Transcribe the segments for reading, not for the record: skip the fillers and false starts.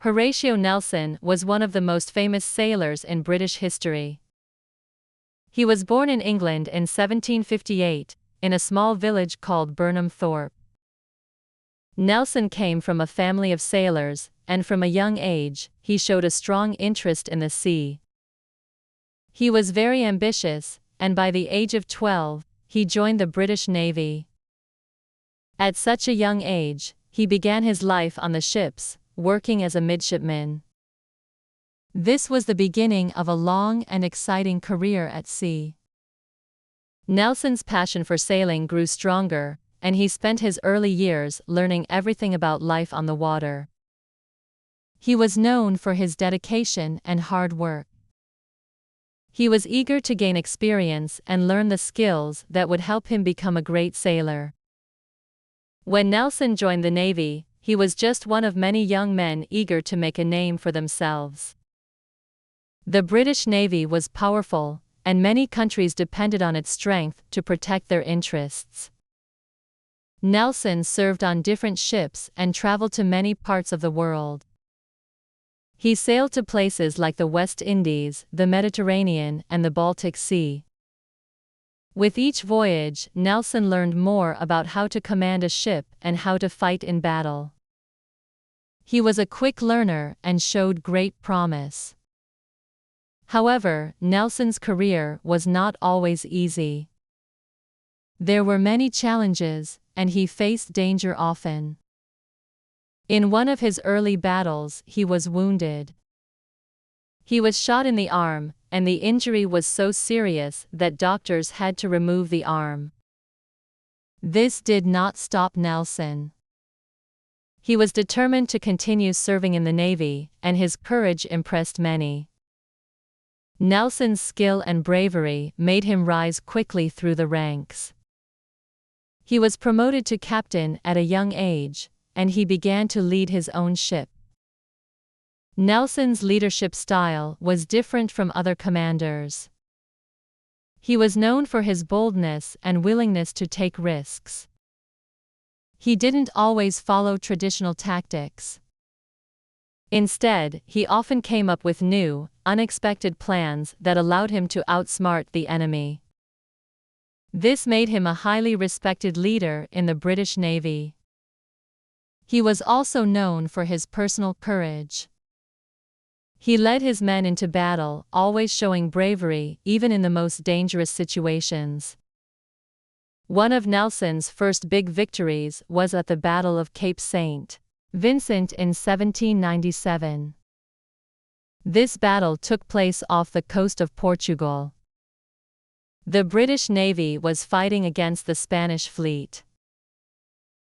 Horatio Nelson was one of the most famous sailors in British history. He was born in England in 1758, in a small village called Burnham Thorpe. Nelson came from a family of sailors, and from a young age, he showed a strong interest in the sea. He was very ambitious, and by the age of 12, he joined the British Navy. At such a young age, he began his life on the ships, working as a midshipman. This was the beginning of a long and exciting career at sea. Nelson's passion for sailing grew stronger, and he spent his early years learning everything about life on the water. He was known for his dedication and hard work. He was eager to gain experience and learn the skills that would help him become a great sailor. When Nelson joined the Navy, he was just one of many young men eager to make a name for themselves. The British Navy was powerful, and many countries depended on its strength to protect their interests. Nelson served on different ships and traveled to many parts of the world. He sailed to places like the West Indies, the Mediterranean, and the Baltic Sea. With each voyage, Nelson learned more about how to command a ship and how to fight in battle. He was a quick learner and showed great promise. However, Nelson's career was not always easy. There were many challenges, and he faced danger often. In one of his early battles, he was wounded. He was shot in the arm, and the injury was so serious that doctors had to remove the arm. This did not stop Nelson. He was determined to continue serving in the Navy, and his courage impressed many. Nelson's skill and bravery made him rise quickly through the ranks. He was promoted to captain at a young age, and he began to lead his own ship. Nelson's leadership style was different from other commanders. He was known for his boldness and willingness to take risks. He didn't always follow traditional tactics. Instead, he often came up with new, unexpected plans that allowed him to outsmart the enemy. This made him a highly respected leader in the British Navy. He was also known for his personal courage. He led his men into battle, always showing bravery even in the most dangerous situations. One of Nelson's first big victories was at the Battle of Cape St. Vincent in 1797. This battle took place off the coast of Portugal. The British Navy was fighting against the Spanish fleet.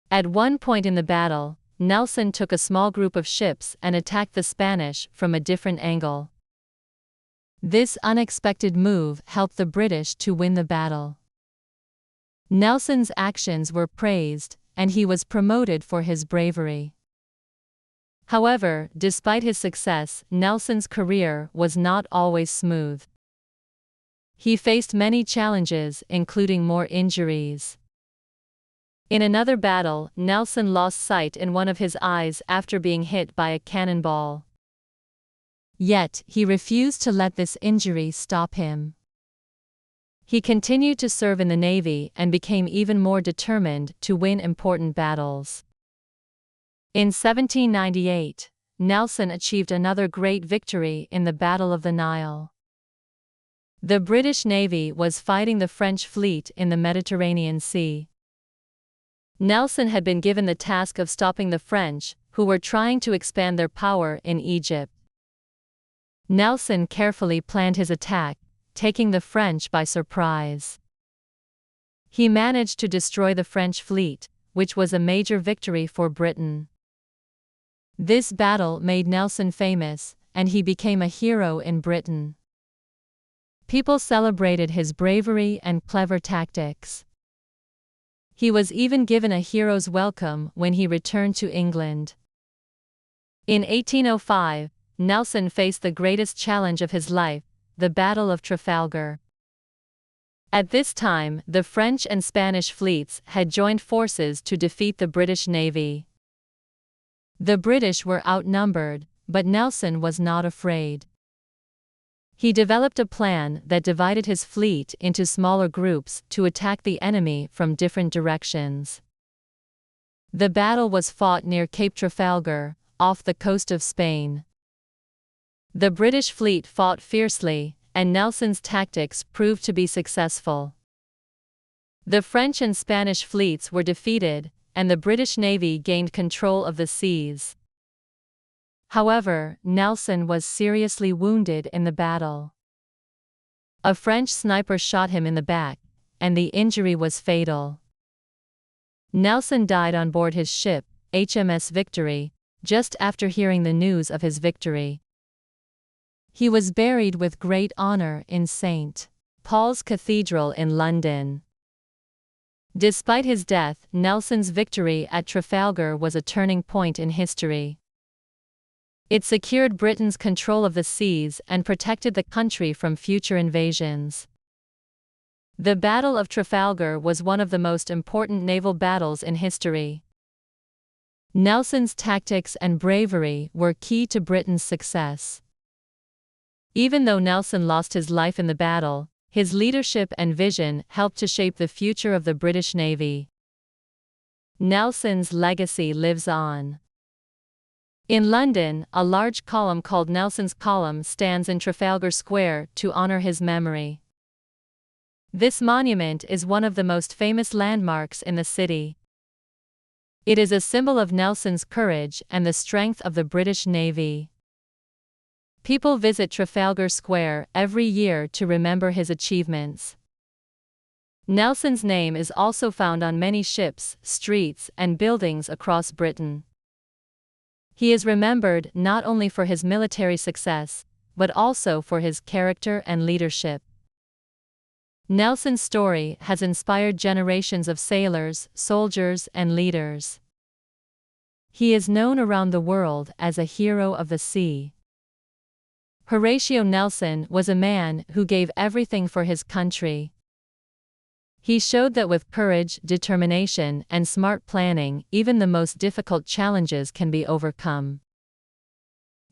At one point in the battle, Nelson took a small group of ships and attacked the Spanish from a different angle. This unexpected move helped the British to win the battle. Nelson's actions were praised, and he was promoted for his bravery. However, despite his success, Nelson's career was not always smooth. He faced many challenges, including more injuries. In another battle, Nelson lost sight in one of his eyes after being hit by a cannonball. Yet, he refused to let this injury stop him. He continued to serve in the Navy and became even more determined to win important battles. In 1798, Nelson achieved another great victory in the Battle of the Nile. The British Navy was fighting the French fleet in the Mediterranean Sea. Nelson had been given the task of stopping the French, who were trying to expand their power in Egypt. Nelson carefully planned his attack, taking the French by surprise. He managed to destroy the French fleet, which was a major victory for Britain. This battle made Nelson famous, and he became a hero in Britain. People celebrated his bravery and clever tactics. He was even given a hero's welcome when he returned to England. In 1805, Nelson faced the greatest challenge of his life, the Battle of Trafalgar. At this time, the French and Spanish fleets had joined forces to defeat the British Navy. The British were outnumbered, but Nelson was not afraid. He developed a plan that divided his fleet into smaller groups to attack the enemy from different directions. The battle was fought near Cape Trafalgar, off the coast of Spain. The British fleet fought fiercely, and Nelson's tactics proved to be successful. The French and Spanish fleets were defeated, and the British Navy gained control of the seas. However, Nelson was seriously wounded in the battle. A French sniper shot him in the back, and the injury was fatal. Nelson died on board his ship, HMS Victory, just after hearing the news of his victory. He was buried with great honor in St. Paul's Cathedral in London. Despite his death, Nelson's victory at Trafalgar was a turning point in history. It secured Britain's control of the seas and protected the country from future invasions. The Battle of Trafalgar was one of the most important naval battles in history. Nelson's tactics and bravery were key to Britain's success. Even though Nelson lost his life in the battle, his leadership and vision helped to shape the future of the British Navy. Nelson's legacy lives on. In London, a large column called Nelson's Column stands in Trafalgar Square to honor his memory. This monument is one of the most famous landmarks in the city. It is a symbol of Nelson's courage and the strength of the British Navy. People visit Trafalgar Square every year to remember his achievements. Nelson's name is also found on many ships, streets, and buildings across Britain. He is remembered not only for his military success, but also for his character and leadership. Nelson's story has inspired generations of sailors, soldiers, and leaders. He is known around the world as a hero of the sea. Horatio Nelson was a man who gave everything for his country. He showed that with courage, determination, and smart planning, even the most difficult challenges can be overcome.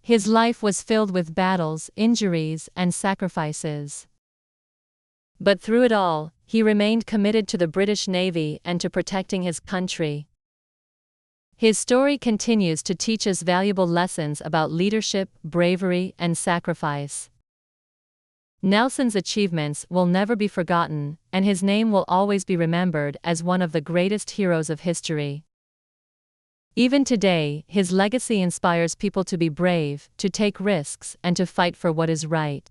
His life was filled with battles, injuries, and sacrifices. But through it all, he remained committed to the British Navy and to protecting his country. His story continues to teach us valuable lessons about leadership, bravery, and sacrifice. Nelson's achievements will never be forgotten, and his name will always be remembered as one of the greatest heroes of history. Even today, his legacy inspires people to be brave, to take risks, and to fight for what is right.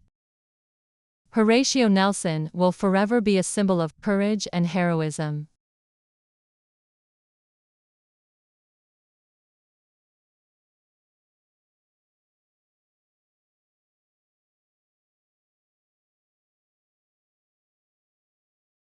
Horatio Nelson will forever be a symbol of courage and heroism.